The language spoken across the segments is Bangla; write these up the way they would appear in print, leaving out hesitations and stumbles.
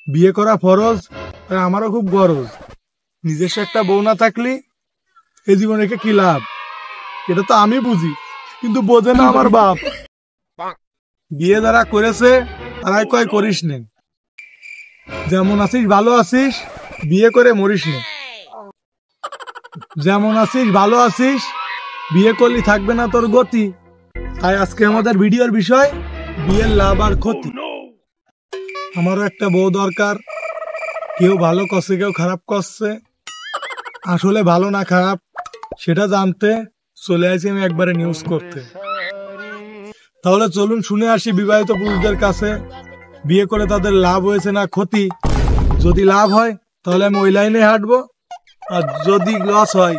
বিয়ে করা ফরজ, আর আমারও খুব গরজ। নিজস্ব একটা বউ না থাকলে এই জীবনে রেখে কি লাভ, এটা তো আমি বুঝি, কিন্তু বোঝে না আমার বাপ। বিয়ে যারা করেছে তারাই কয় করিস নে, যেমন আছিস ভালো আছিস, বিয়ে করে মরিস নে। যেমন আছিস ভালো আছিস, বিয়ে করলি থাকবে না তোর গতি। তাই আজকে আমাদের ভিডিওর বিষয় বিয়ের লাভ আর ক্ষতি। আমারও একটা বউ দরকার, কেউ ভালো করছে কেউ খারাপ করছে, আসলে ভালো না খারাপ সেটা জানতে চলে আসি আমি একবারে নিউজ করতে। তাহলে চলুন শুনে আসি বিবাহিত পুরুষদের কাছে বিয়ে করে তাদের লাভ হয়েছে না ক্ষতি। যদি লাভ হয় তাহলে আমি ওই লাইনে হাঁটবো, আর যদি লস হয়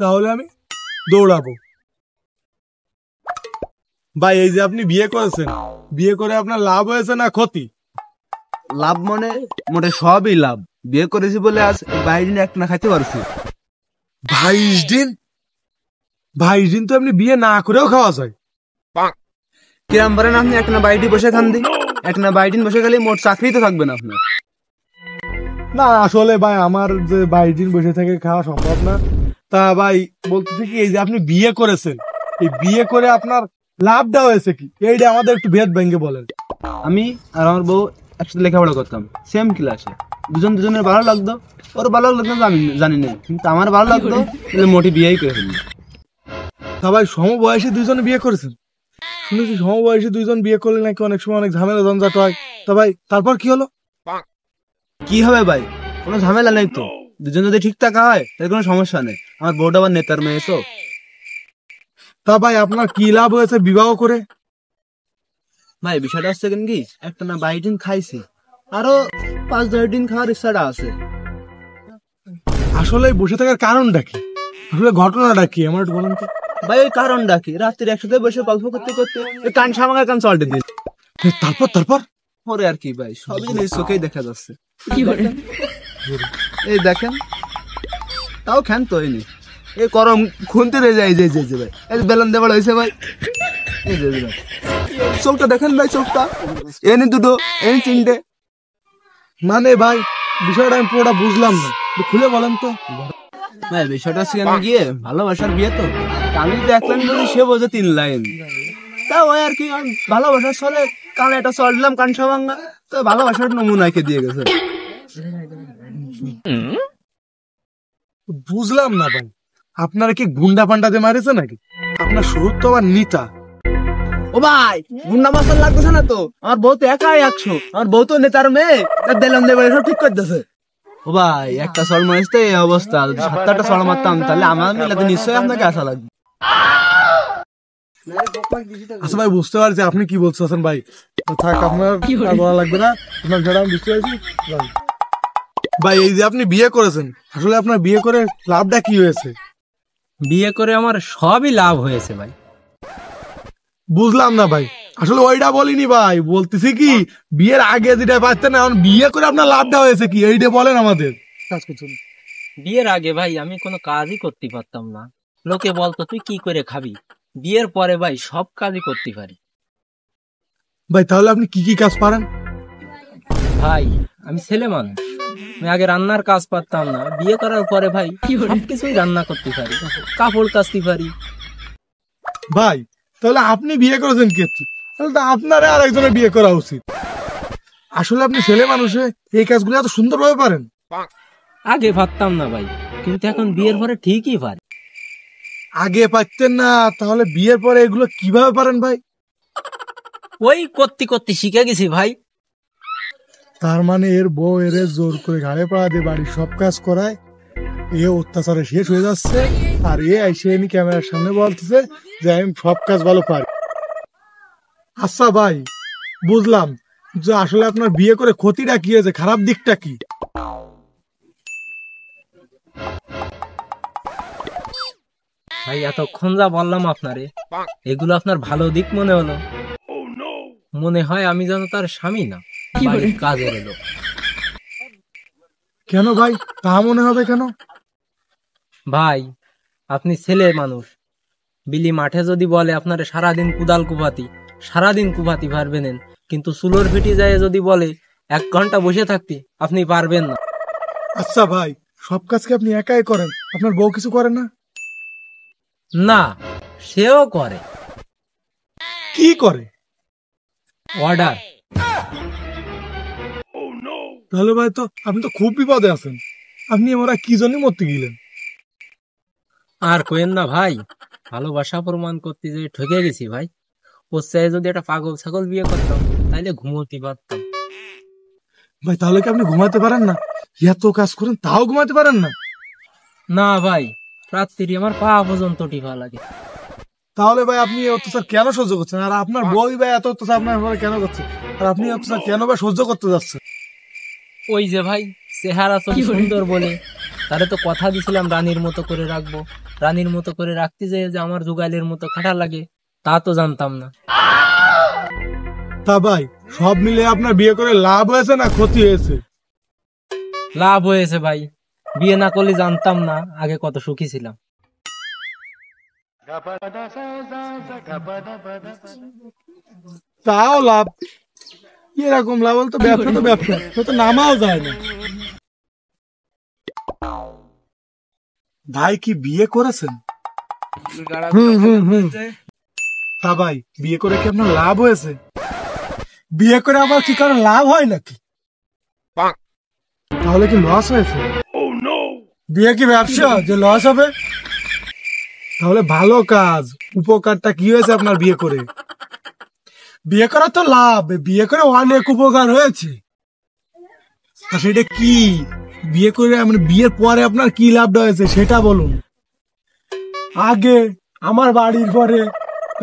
তাহলে আমি দৌড়াবো। ভাই এই যে আপনি বিয়ে করেছেন, বিয়ে করে আপনার লাভ হয়েছে না ক্ষতি? লাভ মানে মোটে সবই লাভ। বিয়ে করেছি বলে আজ 22 দিন এক না খাইতে পারছি। 22 দিন? 22 দিন তো আপনি বিয়ে না করেও খাওয়া যায়। কিরাম পারেন আপনি এক না 22 দিন বসে খান দিন, এক না 22 দিন বসে গেলে মোট চাকরি তো থাকবে না আপনার। না আসলে ভাই আমার যে 22 দিন বসে থেকে খাওয়া সম্ভব না। তা ভাই বলতেছি কি, এই যে আপনি বিয়ে করেছেন, এই বিয়ে করে আপনার লাভটা হয়েছে কি, এইটা আমাদের একটু ভেদ ভেঙে বলেন। আমি আর আমার বউ একসাথে লেখাপড়া করতাম, সেম ক্লাসে। দুজনের ভালো লাগতো, ওর ভালো লাগতো না আমি জানি না, কিন্তু আমার ভালো লাগতো বলে মোটি বিয়েই করে ফেললি। তা ভাই সমবয়সী দুইজনে বিয়ে করেছেন? শুনেছি সমবয়সী দুইজন বিয়ে করলে নাকি অনেক সময় অনেক ঝামেলা ঝঞ্ঝাট হয়। তা ভাই তারপর কি হলো? কি হবে ভাই, কোনো ঝামেলা নেই তো। দুজন যদি ঠিক থাকা হয় তাহলে কোনো সমস্যা নেই। আমার বউটা আবার নেতার মেয়ে তো। তা ভাই আপনার কি লাভ হয়েছে বিবাহ করে? ভাই বিষয়টা হচ্ছে কেন কি, একটা না 22 দিন খাইছি, আরো 5-10 দিন খাওয়ার ইচ্ছাটা আছে। আসলে বসে থাকার কারণটা কি, আসলে ঘটনাটা কি আমার একটু বলুন তো। ভাই ওই কারণটা কি, রাত্রে একসাথে বসে গল্প করতে করতে ওই কান সামাঙ্গা কান চলতে দিন। তারপর তারপর ওরে আর কি ভাই, সবই জিনিস চোখেই দেখা যাচ্ছে। এই দেখেন, তাও খান তো হয়নি, এই করম খুনতে রে যায় যে যে ভাই, এই বেলন দেবার হয়েছে ভাই। এই যে ভাই চোখটা দেখেন ভাই, চোখটা এনে দুটো এনে তিনটে। মানে ভাই বিষয়টা আমি পুরোটা বুঝলাম না, একটু খুলে বলেন তো। ভাই বিষয়টা হচ্ছে আমি গিয়ে ভালোবাসার বিয়ে তো, আমি তো 1 লাইন বলি, সে বোঝে 3 লাইন। তা ওই আর কি ভালোবাসার চলে কানে একটা চল দিলাম কান সামাঙ্গা, তো ভালোবাসার নমুনাকে দিয়ে গেছে। বুঝলাম না ভাই, আপনারা কি গুন্ডা পান্ডাতে মারেছে নাকি? আপনার শুরু তো আবার নিতা। ও ভাই গুন্ডা মাস্টার লাগতেছে না তো, আমার বউ তো একাই 100, আমার বউ তো নেতার মেয়ে, বেলন দেবে সব ঠিক করতেছে। ও ভাই একটা চল মারতে এই অবস্থা, যদি 7-8টা চল মারতাম তাহলে আমার মিলাতে নিশ্চয়ই আপনাকে আসা লাগবে। আচ্ছা ভাই বুঝতে পারছি আপনি কি বলছেন ভাই, থাক আপনার আর বলা লাগবে না, আপনার যেটা আমি বুঝতে পারছি। ভাই এই যে আপনি বিয়ে করেছেন, আসলে আপনার বিয়ে করে লাভটা কি হয়েছে? বিয়ে করে আমার সবই লাভ হয়েছে ভাই। বুঝলাম না ভাই, আসলে ওইটা বলিনি ভাই, বলতেছি কি বিয়ের আগে যেটা পাচ্ছেন এখন বিয়ে করে আপনার লাভটা হয়েছে কি, এইটা বলেন আমাদের। কাজ করছেন বিয়ের আগে ভাই আমি কোনো কাজই করতে পারতাম না, লোকে বলতো তুই কি করে খাবি। বিয়ের পরে ভাই সব কাজই করতে পারি। ভাই তাহলে আপনি কি কি কাজ পারেন? ভাই আমি ছেলে মানুষ, আমি আগে রান্নার কাজ পারতাম না, বিয়ে করার পরে ভাই সবকিছুই রান্না করতে পারি, কাপড় কাচতে পারি। ভাই তাহলে আপনি বিয়ে করেছেন কে, তাহলে তো আপনার আর একজনের বিয়ে করা উচিত। আসলে আপনি ছেলে মানুষে এই কাজগুলো এত সুন্দরভাবে পারেন। আগে পারতাম না ভাই, কিন্তু এখন বিয়ের পরে ঠিকই পারি। আগে পারতেন না, তাহলে বিয়ের পরে এগুলো কিভাবে পারেন ভাই? ওই করতে করতে শিখে গেছি ভাই। তার মানে এর বউ এর জোর করে ঘাড়ে পাড়া দিয়ে বাড়ির সব কাজ করায়, এ অত্যাচারে শেষ হয়ে যাচ্ছে, আর এ এসে এনে ক্যামেরার সামনে বলতেছে যে আমি সব কাজ ভালো পারি। আচ্ছা ভাই বুঝলাম, যে আসলে আপনার বিয়ে করে ক্ষতিটা কি হয়েছে, খারাপ দিকটা কি? ভাই এতক্ষণ যা বললাম আপনারে, এগুলো আপনার ভালো দিক মনে হলো? মনে হয় আমি যেন তার স্বামী না, বাড়ির কাজের লোক। কেন ভাই তা মনে হবে কেন? ভাই আপনি ছেলে মানুষ, বিলি মাঠে যদি বলে আপনারে সারাদিন কুদাল কুপাতি, সারাদিন কুপাতি পারবেন, কিন্তু চুলোর ফিটি যায় যদি বলে 1 ঘন্টা বসে থাকতে আপনি পারবেন না। আচ্ছা ভাই, সব কাজ কি আপনি একাই করেন? আপনার বউ কিছু করে না? না, সেও করে। কি করে? অর্ডার। তাহলে ভাই তো আপনি তো খুব বিপদে আছেন। আপনি আমরা কি জন্য মরতে গেলেন? আর কোয়েন না ভাই, ভালোবাসা প্রমাণ করতে যে ঠকে গেছি ভাই। ওর চাই যদি একটা পাগল ছাগল বিয়ে করতাম তাইলে ঘুমোতে পারতাম। ভাই তাহলে কি আপনি ঘুমাতে পারেন না? এত কাজ করেন তাও ঘুমাতে পারেন না? না ভাই, রাত্রি আমার পা পর্যন্ত টিপা লাগে। তাহলে ভাই আপনি এই অত্যাচার কেন সহ্য করছেন? আর আপনার বই ভাই এত অত্যাচার আপনার উপরে কেন করছে? আর আপনি এই অত্যাচার কেন ভাই সহ্য করতে যাচ্ছেন? ওই যে ভাই, চেহারা তো সুন্দর বলে তারে তো কথা দিছিলাম রানীর মতো করে রাখবো। রানীর মতো করে রাখতে যেয়ে যে আমার জুগাইলের মতো খাটা লাগে তা তো জানতাম না। তা ভাই সব মিলে আপনার বিয়ে করে লাভ হয়েছে না ক্ষতি হয়েছে? লাভ হয়েছে ভাই, বিয়ে না করলে জানতাম না আগে কত সুখী ছিলাম। তাও লাভ, এরকম লাভ হলে তো ব্যবসা তো ব্যবসা, তো তো নামাও যায় না। ভাই কি বিয়ে করেছেন? তা ভাই বিয়ে করে কি আপনার লাভ হয়েছে? বিয়ে করে আবার কি কারো লাভ হয় নাকি? তাহলে কি লস হয়েছে? বিয়ে কি ব্যবসা যে লস হবে? তাহলে ভালো কাজ, উপকারটা কি হয়েছে আপনার বিয়ে করে? বিয়ে করা তো লাভ, বিয়ে করে অনেক উপকার হয়েছে। তা সেটা কি? বিয়ে করে মানে বিয়ের পরে আপনার কি লাভটা হয়েছে সেটা বলুন। আগে আমার বাড়ির পরে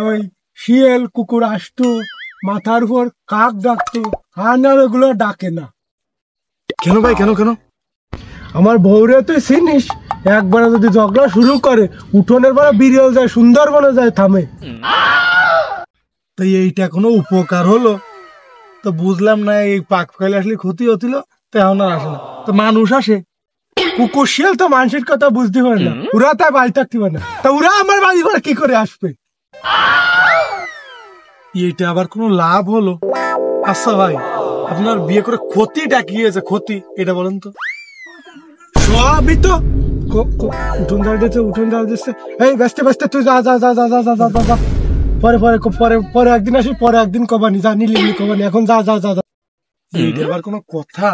ওই শিয়াল কুকুর আসতো, মাথার উপর কাক ডাকতো, আর ওগুলো ডাকে না। কেন ভাই, কেন কেন? আমার বউরে তুই চিনিস, একবারে যদি ঝগড়া শুরু করে উঠোনের পরে বিড়িয়ে যায়, সুন্দরবনে যায় থামে। তাই এইটা কোনো উপকার হলো? তো বুঝলাম না, এই পাক ফেলে আসলে ক্ষতি হচ্ছিল, তো এখন আর আসে না। তো মানুষ আসে, কুকুর শিয়াল তো মানুষের কথা বুঝতে পারে না, ওরা তাই বাড়ি থাকতে পারে না, তা ওরা আমার বাড়ি ঘরে কি করে আসবে? এটা আবার কোনো লাভ হলো? আচ্ছা ভাই, আপনার বিয়ে করে ক্ষতিটা কি হয়েছে? ক্ষতি এটা বলেন তো। সবই তো উঠোন ঝাড় দিচ্ছে, উঠোন ঝাড় দিচ্ছে, এই ব্যস্ত ব্যস্ত তুই যা যা যা যা যা যা যা যা, পরে পরে পরে পরে একদিন আসি, পরে একদিন কবানি, যা নিলি কবানি, এখন যা যা যা যা। এইটা আবার কোনো কথা?